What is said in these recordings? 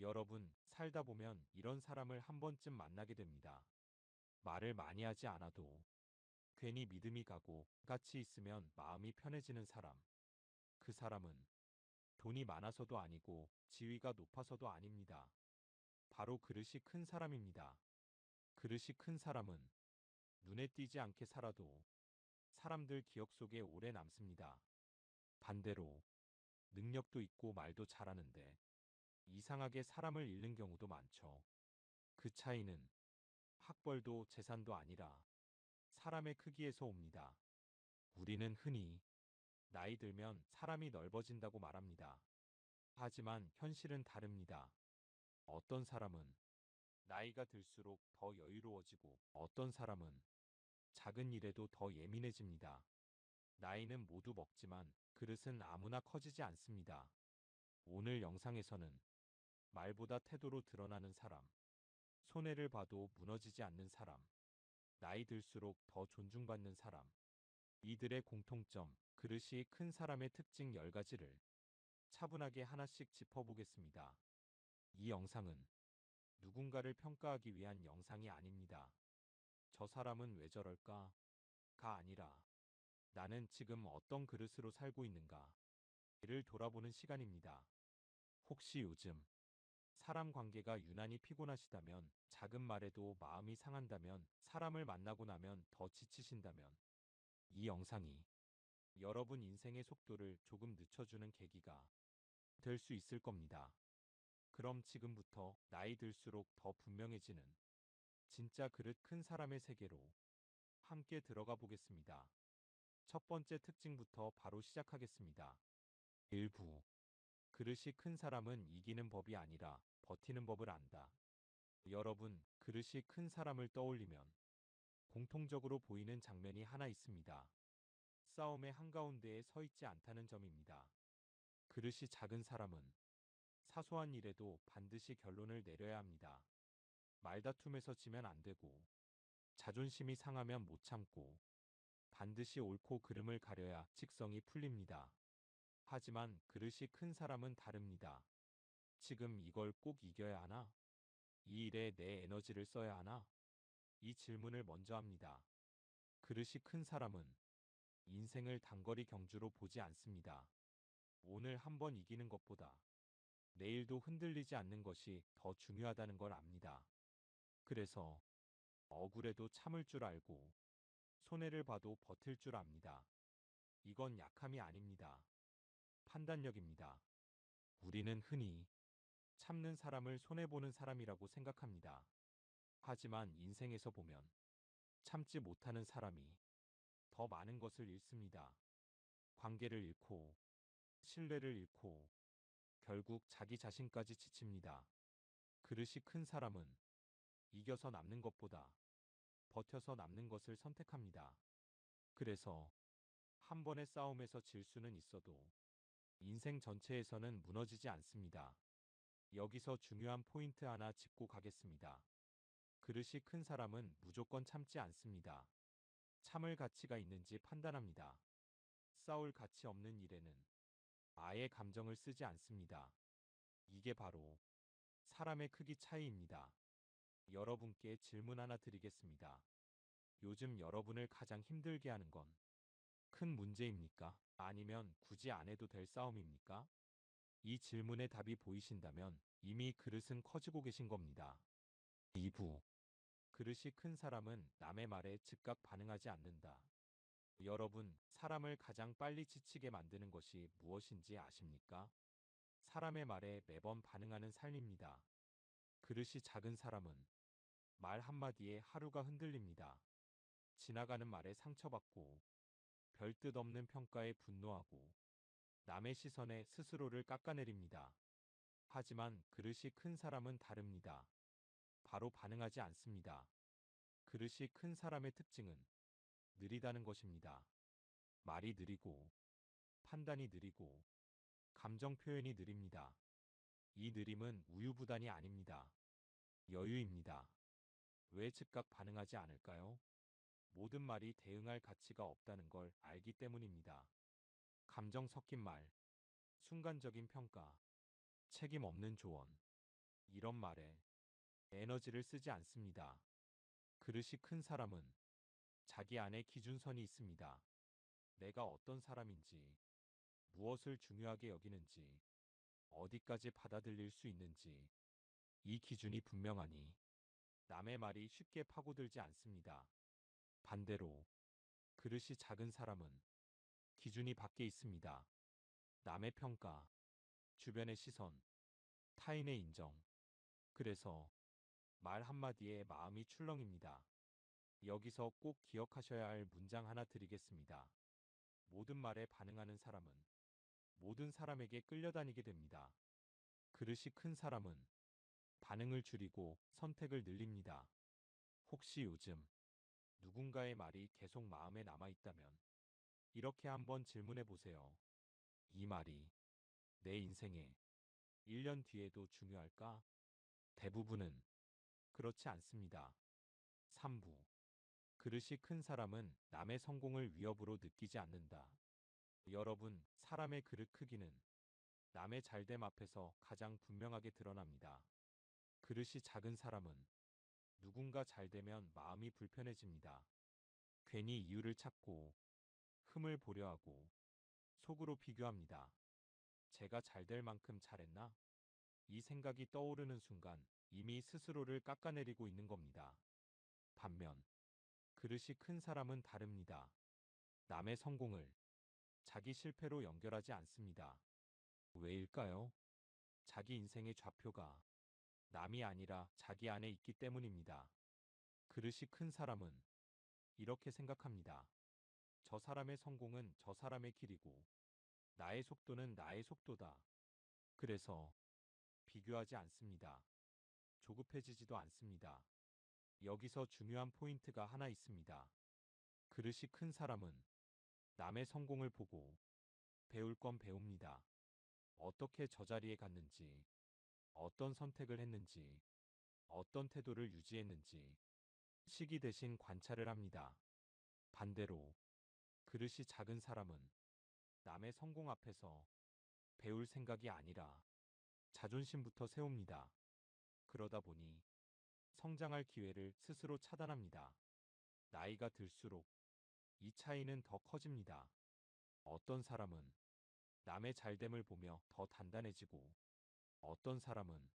여러분, 살다 보면 이런 사람을 한 번쯤 만나게 됩니다. 말을 많이 하지 않아도 괜히 믿음이 가고 같이 있으면 마음이 편해지는 사람. 그 사람은 돈이 많아서도 아니고 지위가 높아서도 아닙니다. 바로 그릇이 큰 사람입니다. 그릇이 큰 사람은 눈에 띄지 않게 살아도 사람들 기억 속에 오래 남습니다. 반대로 능력도 있고 말도 잘하는데 이상하게 사람을 잃는 경우도 많죠. 그 차이는 학벌도 재산도 아니라 사람의 크기에서 옵니다. 우리는 흔히 나이 들면 사람이 넓어진다고 말합니다. 하지만 현실은 다릅니다. 어떤 사람은 나이가 들수록 더 여유로워지고 어떤 사람은 작은 일에도 더 예민해집니다. 나이는 모두 먹지만 그릇은 아무나 커지지 않습니다. 오늘 영상에서는 말보다 태도로 드러나는 사람, 손해를 봐도 무너지지 않는 사람, 나이 들수록 더 존중받는 사람, 이들의 공통점, 그릇이 큰 사람의 특징 10가지를 차분하게 하나씩 짚어보겠습니다. 이 영상은 누군가를 평가하기 위한 영상이 아닙니다. 저 사람은 왜 저럴까? 가 아니라 나는 지금 어떤 그릇으로 살고 있는가? 를 돌아보는 시간입니다. 혹시 요즘 사람 관계가 유난히 피곤하시다면, 작은 말에도 마음이 상한다면, 사람을 만나고 나면 더 지치신다면, 이 영상이 여러분 인생의 속도를 조금 늦춰주는 계기가 될 수 있을 겁니다. 그럼 지금부터 나이 들수록 더 분명해지는 진짜 그릇 큰 사람의 세계로 함께 들어가 보겠습니다. 첫 번째 특징부터 바로 시작하겠습니다. 일부 그릇이 큰 사람은 이기는 법이 아니라 버티는 법을 안다. 여러분, 그릇이 큰 사람을 떠올리면 공통적으로 보이는 장면이 하나 있습니다. 싸움의 한가운데에 서 있지 않다는 점입니다. 그릇이 작은 사람은 사소한 일에도 반드시 결론을 내려야 합니다. 말다툼에서 지면 안 되고, 자존심이 상하면 못 참고, 반드시 옳고 그름을 가려야 직성이 풀립니다. 하지만 그릇이 큰 사람은 다릅니다. 지금 이걸 꼭 이겨야 하나? 이 일에 내 에너지를 써야 하나? 이 질문을 먼저 합니다. 그릇이 큰 사람은 인생을 단거리 경주로 보지 않습니다. 오늘 한번 이기는 것보다 내일도 흔들리지 않는 것이 더 중요하다는 걸 압니다. 그래서 억울해도 참을 줄 알고 손해를 봐도 버틸 줄 압니다. 이건 약함이 아닙니다. 판단력입니다. 우리는 흔히 참는 사람을 손해보는 사람이라고 생각합니다. 하지만 인생에서 보면 참지 못하는 사람이 더 많은 것을 잃습니다. 관계를 잃고, 신뢰를 잃고, 결국 자기 자신까지 지칩니다. 그릇이 큰 사람은 이겨서 남는 것보다 버텨서 남는 것을 선택합니다. 그래서 한 번의 싸움에서 질 수는 있어도 인생 전체에서는 무너지지 않습니다. 여기서 중요한 포인트 하나 짚고 가겠습니다. 그릇이 큰 사람은 무조건 참지 않습니다. 참을 가치가 있는지 판단합니다. 싸울 가치 없는 일에는 아예 감정을 쓰지 않습니다. 이게 바로 사람의 크기 차이입니다. 여러분께 질문 하나 드리겠습니다. 요즘 여러분을 가장 힘들게 하는 건 큰 문제입니까? 아니면 굳이 안 해도 될 싸움입니까? 이 질문의 답이 보이신다면 이미 그릇은 커지고 계신 겁니다. 2부. 그릇이 큰 사람은 남의 말에 즉각 반응하지 않는다. 여러분, 사람을 가장 빨리 지치게 만드는 것이 무엇인지 아십니까? 사람의 말에 매번 반응하는 삶입니다. 그릇이 작은 사람은 말 한마디에 하루가 흔들립니다. 지나가는 말에 상처받고, 별 뜻 없는 평가에 분노하고, 남의 시선에 스스로를 깎아내립니다. 하지만 그릇이 큰 사람은 다릅니다. 바로 반응하지 않습니다. 그릇이 큰 사람의 특징은 느리다는 것입니다. 말이 느리고, 판단이 느리고, 감정 표현이 느립니다. 이 느림은 우유부단이 아닙니다. 여유입니다. 왜 즉각 반응하지 않을까요? 모든 말이 대응할 가치가 없다는 걸 알기 때문입니다. 감정 섞인 말, 순간적인 평가, 책임 없는 조언, 이런 말에 에너지를 쓰지 않습니다. 그릇이 큰 사람은 자기 안에 기준선이 있습니다. 내가 어떤 사람인지, 무엇을 중요하게 여기는지, 어디까지 받아들일 수 있는지, 이 기준이 분명하니 남의 말이 쉽게 파고들지 않습니다. 반대로 그릇이 작은 사람은 기준이 밖에 있습니다. 남의 평가, 주변의 시선, 타인의 인정. 그래서 말 한마디에 마음이 출렁입니다. 여기서 꼭 기억하셔야 할 문장 하나 드리겠습니다. 모든 말에 반응하는 사람은 모든 사람에게 끌려다니게 됩니다. 그릇이 큰 사람은 반응을 줄이고 선택을 늘립니다. 혹시 요즘 누군가의 말이 계속 마음에 남아 있다면 이렇게 한번 질문해 보세요. 이 말이 내 인생에 1년 뒤에도 중요할까? 대부분은 그렇지 않습니다. 3부. 그릇이 큰 사람은 남의 성공을 위협으로 느끼지 않는다. 여러분, 사람의 그릇 크기는 남의 잘됨 앞에서 가장 분명하게 드러납니다. 그릇이 작은 사람은 누군가 잘되면 마음이 불편해집니다. 괜히 이유를 찾고 흠을 보려 하고 속으로 비교합니다. 제가 잘 될 만큼 잘했나? 이 생각이 떠오르는 순간 이미 스스로를 깎아내리고 있는 겁니다. 반면 그릇이 큰 사람은 다릅니다. 남의 성공을 자기 실패로 연결하지 않습니다. 왜일까요? 자기 인생의 좌표가 남이 아니라 자기 안에 있기 때문입니다. 그릇이 큰 사람은 이렇게 생각합니다. 저 사람의 성공은 저 사람의 길이고 나의 속도는 나의 속도다. 그래서 비교하지 않습니다. 조급해지지도 않습니다. 여기서 중요한 포인트가 하나 있습니다. 그릇이 큰 사람은 남의 성공을 보고 배울 건 배웁니다. 어떻게 저 자리에 갔는지, 어떤 선택을 했는지, 어떤 태도를 유지했는지 시기 대신 관찰을 합니다. 반대로 그릇이 작은 사람은 남의 성공 앞에서 배울 생각이 아니라 자존심부터 세웁니다. 그러다 보니 성장할 기회를 스스로 차단합니다. 나이가 들수록 이 차이는 더 커집니다. 어떤 사람은 남의 잘됨을 보며 더 단단해지고 어떤 사람은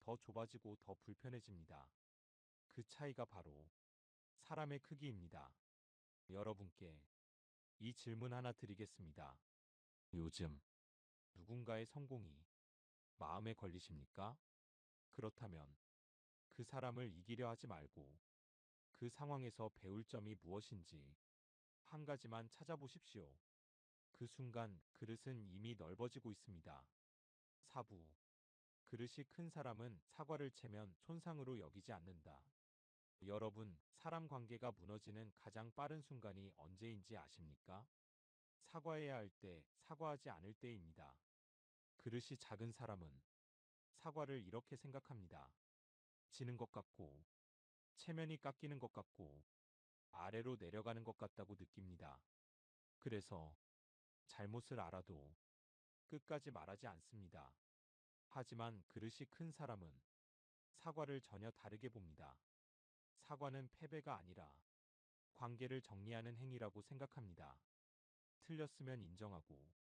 더 좁아지고 더 불편해집니다. 그 차이가 바로 사람의 크기입니다. 여러분께 이 질문 하나 드리겠습니다. 요즘 누군가의 성공이 마음에 걸리십니까? 그렇다면 그 사람을 이기려 하지 말고 그 상황에서 배울 점이 무엇인지 한 가지만 찾아보십시오. 그 순간 그릇은 이미 넓어지고 있습니다. 사부. 그릇이 큰 사람은 사과를 채면 손상으로 여기지 않는다. 여러분, 사람 관계가 무너지는 가장 빠른 순간이 언제인지 아십니까? 사과해야 할 때, 사과하지 않을 때입니다. 그릇이 작은 사람은 사과를 이렇게 생각합니다. 지는 것 같고, 체면이 깎이는 것 같고, 아래로 내려가는 것 같다고 느낍니다. 그래서 잘못을 알아도 끝까지 말하지 않습니다. 하지만 그릇이 큰 사람은 사과를 전혀 다르게 봅니다. 사과는 패배가 아니라 관계를 정리하는 행위라고 생각합니다. 틀렸으면 인정하고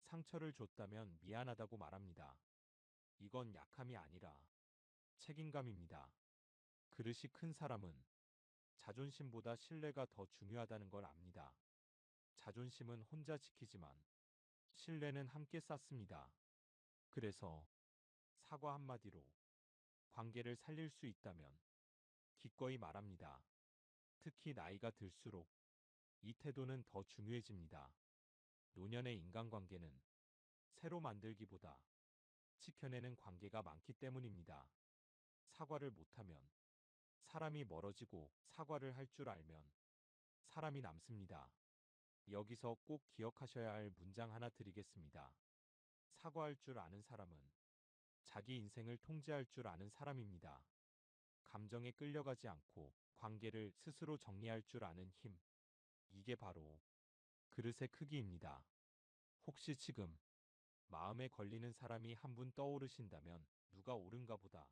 상처를 줬다면 미안하다고 말합니다. 이건 약함이 아니라 책임감입니다. 그릇이 큰 사람은 자존심보다 신뢰가 더 중요하다는 걸 압니다. 자존심은 혼자 지키지만 신뢰는 함께 쌓습니다. 그래서 사과 한마디로 관계를 살릴 수 있다면 기꺼이 말합니다. 특히 나이가 들수록 이 태도는 더 중요해집니다. 노년의 인간관계는 새로 만들기보다 지켜내는 관계가 많기 때문입니다. 사과를 못하면 사람이 멀어지고 사과를 할 줄 알면 사람이 남습니다. 여기서 꼭 기억하셔야 할 문장 하나 드리겠습니다. 사과할 줄 아는 사람은 자기 인생을 통제할 줄 아는 사람입니다. 감정에 끌려가지 않고 관계를 스스로 정리할 줄 아는 힘. 이게 바로 그릇의 크기입니다. 혹시 지금 마음에 걸리는 사람이 한 분 떠오르신다면 누가 옳은가 보다.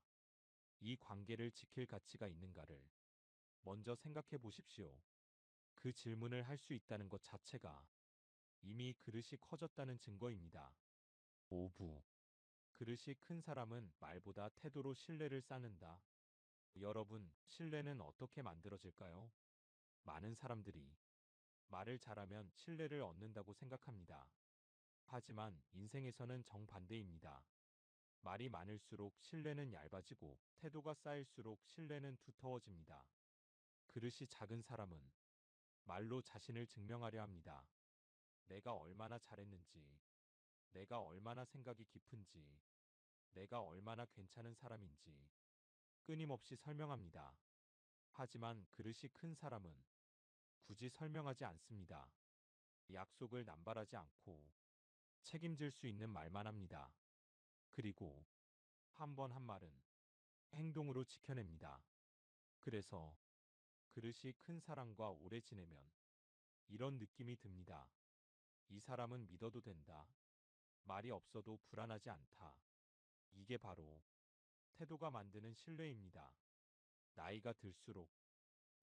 이 관계를 지킬 가치가 있는가를 먼저 생각해 보십시오. 그 질문을 할 수 있다는 것 자체가 이미 그릇이 커졌다는 증거입니다. 5부. 그릇이 큰 사람은 말보다 태도로 신뢰를 쌓는다. 여러분, 신뢰는 어떻게 만들어질까요? 많은 사람들이 말을 잘하면 신뢰를 얻는다고 생각합니다. 하지만 인생에서는 정반대입니다. 말이 많을수록 신뢰는 얇아지고 태도가 쌓일수록 신뢰는 두터워집니다. 그릇이 작은 사람은 말로 자신을 증명하려 합니다. 내가 얼마나 잘했는지, 내가 얼마나 생각이 깊은지, 내가 얼마나 괜찮은 사람인지 끊임없이 설명합니다. 하지만 그릇이 큰 사람은 굳이 설명하지 않습니다. 약속을 남발하지 않고 책임질 수 있는 말만 합니다. 그리고 한 번 한 말은 행동으로 지켜냅니다. 그래서 그릇이 큰 사람과 오래 지내면 이런 느낌이 듭니다. 이 사람은 믿어도 된다. 말이 없어도 불안하지 않다. 이게 바로 태도가 만드는 신뢰입니다. 나이가 들수록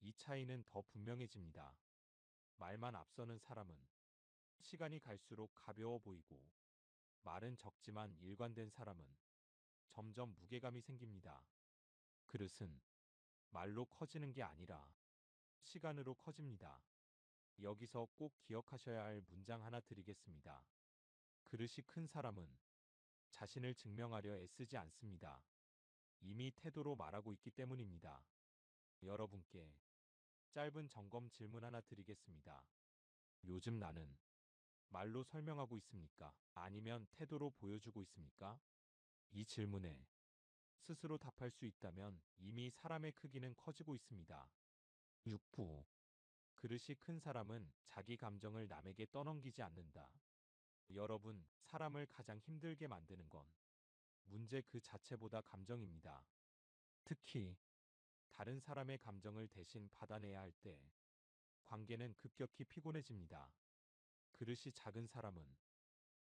이 차이는 더 분명해집니다. 말만 앞서는 사람은 시간이 갈수록 가벼워 보이고 말은 적지만 일관된 사람은 점점 무게감이 생깁니다. 그릇은 말로 커지는 게 아니라 시간으로 커집니다. 여기서 꼭 기억하셔야 할 문장 하나 드리겠습니다. 그릇이 큰 사람은 자신을 증명하려 애쓰지 않습니다. 이미 태도로 말하고 있기 때문입니다. 여러분께 짧은 점검 질문 하나 드리겠습니다. 요즘 나는 말로 설명하고 있습니까? 아니면 태도로 보여주고 있습니까? 이 질문에 스스로 답할 수 있다면 이미 사람의 크기는 커지고 있습니다. 6부. 그릇이 큰 사람은 자기 감정을 남에게 떠넘기지 않는다. 여러분, 사람을 가장 힘들게 만드는 건 문제 그 자체보다 감정입니다. 특히 다른 사람의 감정을 대신 받아내야 할 때 관계는 급격히 피곤해집니다. 그릇이 작은 사람은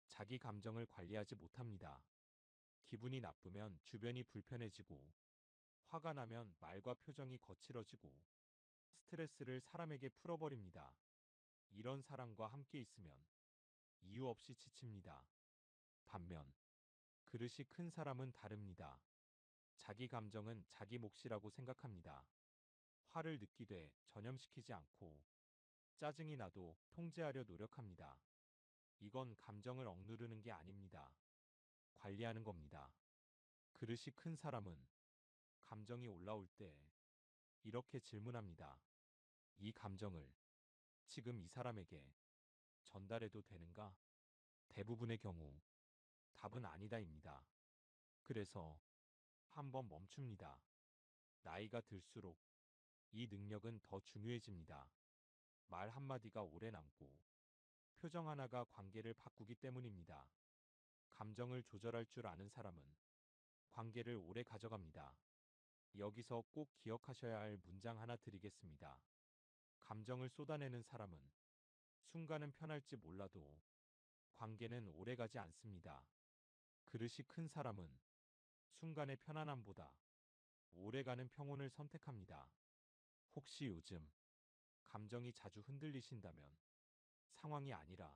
자기 감정을 관리하지 못합니다. 기분이 나쁘면 주변이 불편해지고, 화가 나면 말과 표정이 거칠어지고, 스트레스를 사람에게 풀어버립니다. 이런 사람과 함께 있으면 이유 없이 지칩니다. 반면, 그릇이 큰 사람은 다릅니다. 자기 감정은 자기 몫이라고 생각합니다. 화를 느끼되 전염시키지 않고, 짜증이 나도 통제하려 노력합니다. 이건 감정을 억누르는 게 아닙니다. 관리하는 겁니다. 그릇이 큰 사람은 감정이 올라올 때 이렇게 질문합니다. 이 감정을 지금 이 사람에게 전달해도 되는가? 대부분의 경우 답은 아니다입니다. 그래서 한번 멈춥니다. 나이가 들수록 이 능력은 더 중요해집니다. 말 한마디가 오래 남고 표정 하나가 관계를 바꾸기 때문입니다. 감정을 조절할 줄 아는 사람은 관계를 오래 가져갑니다. 여기서 꼭 기억하셔야 할 문장 하나 드리겠습니다. 감정을 쏟아내는 사람은 순간은 편할지 몰라도 관계는 오래가지 않습니다. 그릇이 큰 사람은 순간의 편안함보다 오래가는 평온을 선택합니다. 혹시 요즘 감정이 자주 흔들리신다면 상황이 아니라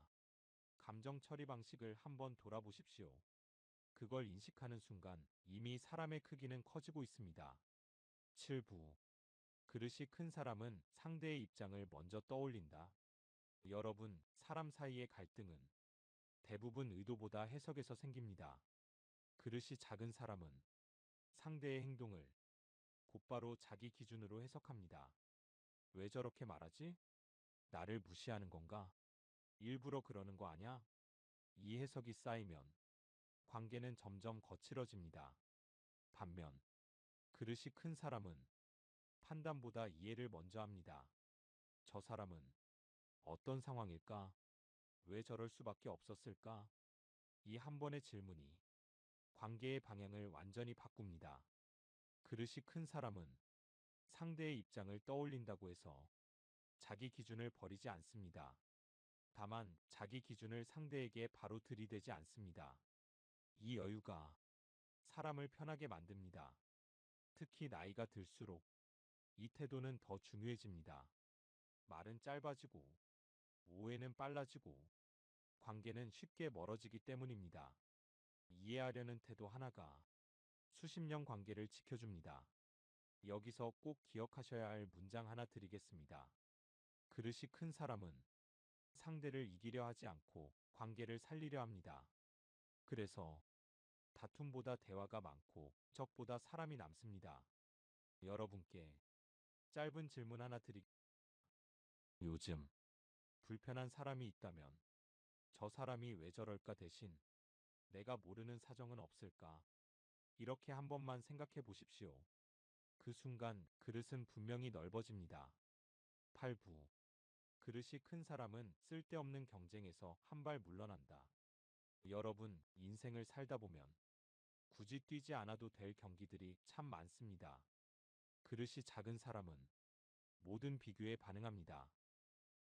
감정 처리 방식을 한번 돌아보십시오. 그걸 인식하는 순간 이미 사람의 크기는 커지고 있습니다. 7부. 그릇이 큰 사람은 상대의 입장을 먼저 떠올린다. 여러분, 사람 사이의 갈등은 대부분 의도보다 해석에서 생깁니다. 그릇이 작은 사람은 상대의 행동을 곧바로 자기 기준으로 해석합니다. 왜 저렇게 말하지? 나를 무시하는 건가? 일부러 그러는 거 아냐? 이 해석이 쌓이면 관계는 점점 거칠어집니다. 반면, 그릇이 큰 사람은 판단보다 이해를 먼저 합니다. 저 사람은 어떤 상황일까? 왜 저럴 수밖에 없었을까? 이 한 번의 질문이 관계의 방향을 완전히 바꿉니다. 그릇이 큰 사람은 상대의 입장을 떠올린다고 해서 자기 기준을 버리지 않습니다. 다만 자기 기준을 상대에게 바로 들이대지 않습니다. 이 여유가 사람을 편하게 만듭니다. 특히 나이가 들수록 이 태도는 더 중요해집니다. 말은 짧아지고, 오해는 빨라지고, 관계는 쉽게 멀어지기 때문입니다. 이해하려는 태도 하나가 수십 년 관계를 지켜줍니다. 여기서 꼭 기억하셔야 할 문장 하나 드리겠습니다. 그릇이 큰 사람은 상대를 이기려 하지 않고 관계를 살리려 합니다. 그래서 다툼보다 대화가 많고 적보다 사람이 남습니다. 여러분께 짧은 질문 하나 요즘 불편한 사람이 있다면 저 사람이 왜 저럴까 대신 내가 모르는 사정은 없을까? 이렇게 한 번만 생각해 보십시오. 그 순간 그릇은 분명히 넓어집니다. 8부. 그릇이 큰 사람은 쓸데없는 경쟁에서 한 발 물러난다. 여러분, 인생을 살다 보면 굳이 뛰지 않아도 될 경기들이 참 많습니다. 그릇이 작은 사람은 모든 비교에 반응합니다.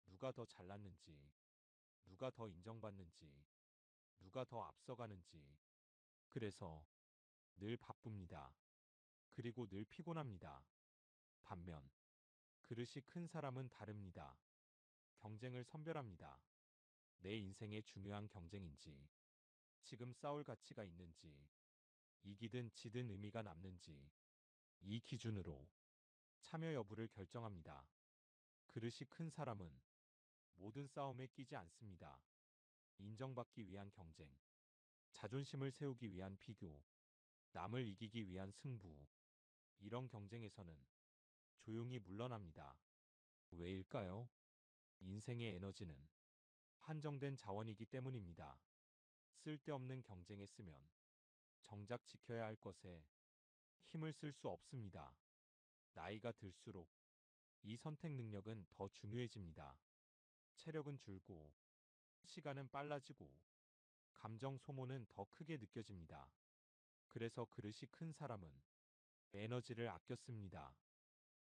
누가 더 잘났는지, 누가 더 인정받는지, 누가 더 앞서가는지. 그래서 늘 바쁩니다. 그리고 늘 피곤합니다. 반면 그릇이 큰 사람은 다릅니다. 경쟁을 선별합니다. 내 인생에 중요한 경쟁인지, 지금 싸울 가치가 있는지, 이기든 지든 의미가 남는지, 이 기준으로 참여 여부를 결정합니다. 그릇이 큰 사람은 모든 싸움에 끼지 않습니다. 인정받기 위한 경쟁, 자존심을 세우기 위한 비교, 남을 이기기 위한 승부, 이런 경쟁에서는 조용히 물러납니다. 왜일까요? 인생의 에너지는 한정된 자원이기 때문입니다. 쓸데없는 경쟁에 쓰면 정작 지켜야 할 것에 힘을 쓸 수 없습니다. 나이가 들수록 이 선택 능력은 더 중요해집니다. 체력은 줄고, 시간은 빨라지고, 감정 소모는 더 크게 느껴집니다. 그래서 그릇이 큰 사람은 에너지를 아껴 씁니다.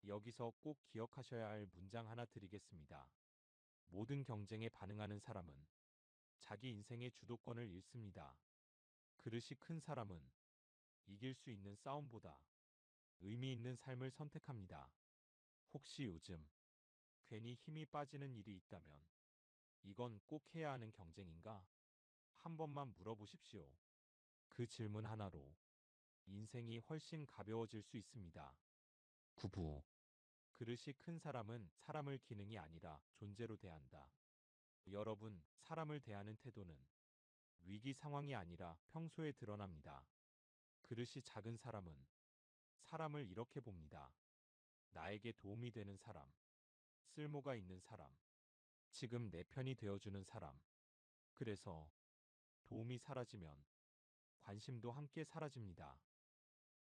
여기서 꼭 기억하셔야 할 문장 하나 드리겠습니다. 모든 경쟁에 반응하는 사람은 자기 인생의 주도권을 잃습니다. 그릇이 큰 사람은 이길 수 있는 싸움보다 의미 있는 삶을 선택합니다. 혹시 요즘 괜히 힘이 빠지는 일이 있다면 이건 꼭 해야 하는 경쟁인가? 한 번만 물어보십시오. 그 질문 하나로 인생이 훨씬 가벼워질 수 있습니다. 9부. 그릇이 큰 사람은 사람을 기능이 아니라 존재로 대한다. 여러분, 사람을 대하는 태도는 위기 상황이 아니라 평소에 드러납니다. 그릇이 작은 사람은 사람을 이렇게 봅니다. 나에게 도움이 되는 사람, 쓸모가 있는 사람, 지금 내 편이 되어주는 사람. 그래서 도움이 사라지면 관심도 함께 사라집니다.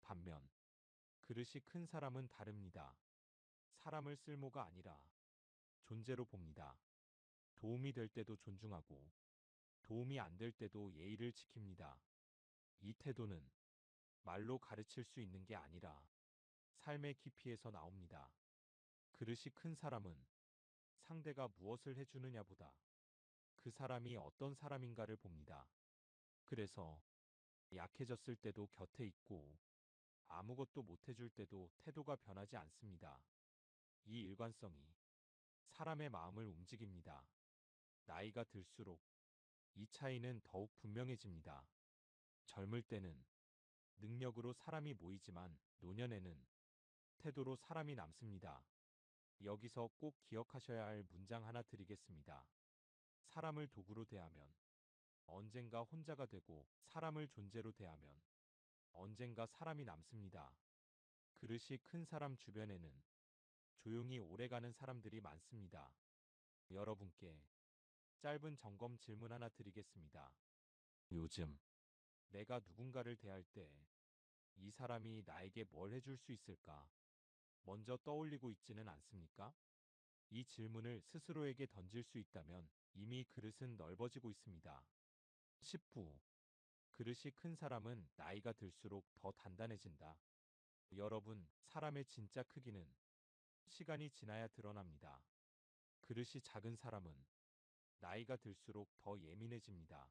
반면 그릇이 큰 사람은 다릅니다. 사람을 쓸모가 아니라 존재로 봅니다. 도움이 될 때도 존중하고 도움이 안 될 때도 예의를 지킵니다. 이 태도는 말로 가르칠 수 있는 게 아니라 삶의 깊이에서 나옵니다. 그릇이 큰 사람은 상대가 무엇을 해주느냐보다 그 사람이 어떤 사람인가를 봅니다. 그래서 약해졌을 때도 곁에 있고 아무것도 못해줄 때도 태도가 변하지 않습니다. 이 일관성이 사람의 마음을 움직입니다. 나이가 들수록 이 차이는 더욱 분명해집니다. 젊을 때는 능력으로 사람이 모이지만 노년에는 태도로 사람이 남습니다. 여기서 꼭 기억하셔야 할 문장 하나 드리겠습니다. 사람을 도구로 대하면 언젠가 혼자가 되고 사람을 존재로 대하면 언젠가 사람이 남습니다. 그릇이 큰 사람 주변에는 조용히 오래가는 사람들이 많습니다. 여러분께 짧은 점검 질문 하나 드리겠습니다. 요즘 내가 누군가를 대할 때 이 사람이 나에게 뭘 해줄 수 있을까? 먼저 떠올리고 있지는 않습니까? 이 질문을 스스로에게 던질 수 있다면 이미 그릇은 넓어지고 있습니다. 10부. 그릇이 큰 사람은 나이가 들수록 더 단단해진다. 여러분, 사람의 진짜 크기는 시간이 지나야 드러납니다. 그릇이 작은 사람은 나이가 들수록 더 예민해집니다.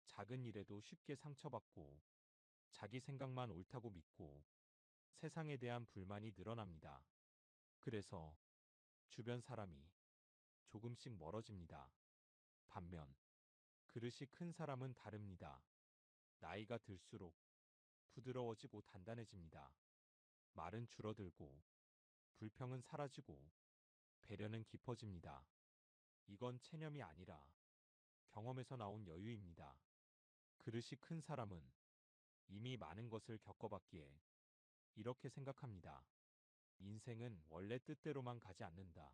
작은 일에도 쉽게 상처받고 자기 생각만 옳다고 믿고 세상에 대한 불만이 늘어납니다. 그래서 주변 사람이 조금씩 멀어집니다. 반면 그릇이 큰 사람은 다릅니다. 나이가 들수록 부드러워지고 단단해집니다. 말은 줄어들고 불평은 사라지고 배려는 깊어집니다. 이건 체념이 아니라 경험에서 나온 여유입니다. 그릇이 큰 사람은 이미 많은 것을 겪어봤기에 이렇게 생각합니다. 인생은 원래 뜻대로만 가지 않는다.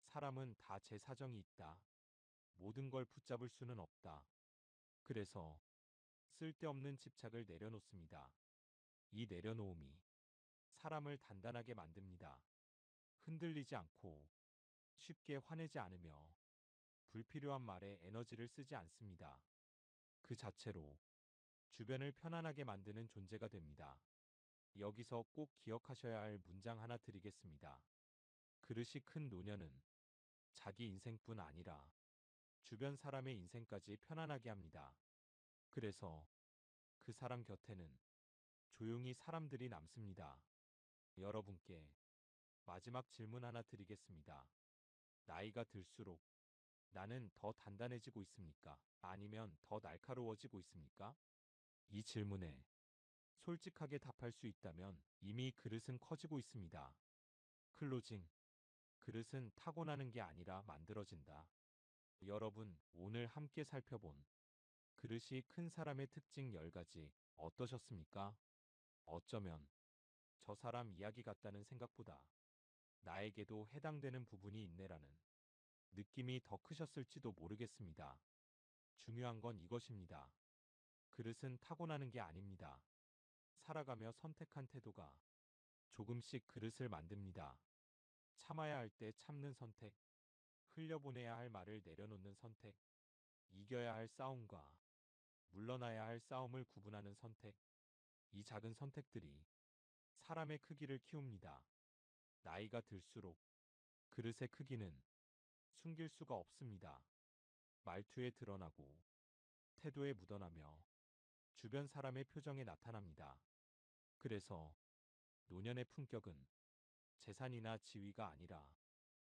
사람은 다 제 사정이 있다. 모든 걸 붙잡을 수는 없다. 그래서 쓸데없는 집착을 내려놓습니다. 이 내려놓음이 사람을 단단하게 만듭니다. 흔들리지 않고 쉽게 화내지 않으며 불필요한 말에 에너지를 쓰지 않습니다. 그 자체로 주변을 편안하게 만드는 존재가 됩니다. 여기서 꼭 기억하셔야 할 문장 하나 드리겠습니다. 그릇이 큰 노년은 자기 인생뿐 아니라 주변 사람의 인생까지 편안하게 합니다. 그래서 그 사람 곁에는 조용히 사람들이 남습니다. 여러분께 마지막 질문 하나 드리겠습니다. 나이가 들수록 나는 더 단단해지고 있습니까? 아니면 더 날카로워지고 있습니까? 이 질문에 솔직하게 답할 수 있다면 이미 그릇은 커지고 있습니다. 클로징. 그릇은 타고나는 게 아니라 만들어진다. 여러분, 오늘 함께 살펴본 그릇이 큰 사람의 특징 10가지 어떠셨습니까? 어쩌면 저 사람 이야기 같다는 생각보다 나에게도 해당되는 부분이 있네라는 느낌이 더 크셨을지도 모르겠습니다. 중요한 건 이것입니다. 그릇은 타고나는 게 아닙니다. 살아가며 선택한 태도가 조금씩 그릇을 만듭니다. 참아야 할 때 참는 선택, 흘려보내야 할 말을 내려놓는 선택, 이겨야 할 싸움과 물러나야 할 싸움을 구분하는 선택, 이 작은 선택들이 사람의 크기를 키웁니다. 나이가 들수록 그릇의 크기는 숨길 수가 없습니다. 말투에 드러나고 태도에 묻어나며 주변 사람의 표정에 나타납니다. 그래서 노년의 품격은 재산이나 지위가 아니라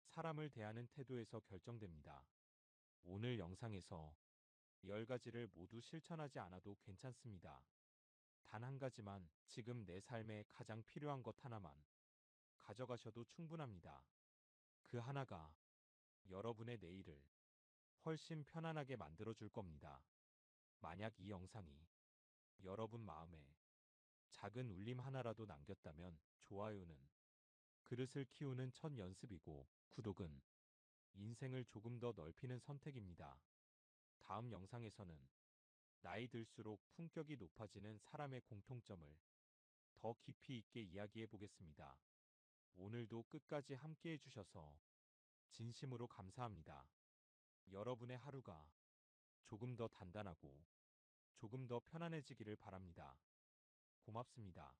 사람을 대하는 태도에서 결정됩니다. 오늘 영상에서 10가지를 모두 실천하지 않아도 괜찮습니다. 단 한 가지만 지금 내 삶에 가장 필요한 것 하나만 가져가셔도 충분합니다. 그 하나가 여러분의 내일을 훨씬 편안하게 만들어줄 겁니다. 만약 이 영상이 여러분 마음에 작은 울림 하나라도 남겼다면 좋아요는 그릇을 키우는 첫 연습이고 구독은 인생을 조금 더 넓히는 선택입니다. 다음 영상에서는 나이 들수록 품격이 높아지는 사람의 공통점을 더 깊이 있게 이야기해 보겠습니다. 오늘도 끝까지 함께 해주셔서 진심으로 감사합니다. 여러분의 하루가 조금 더 단단하고 조금 더 편안해지기를 바랍니다. 고맙습니다.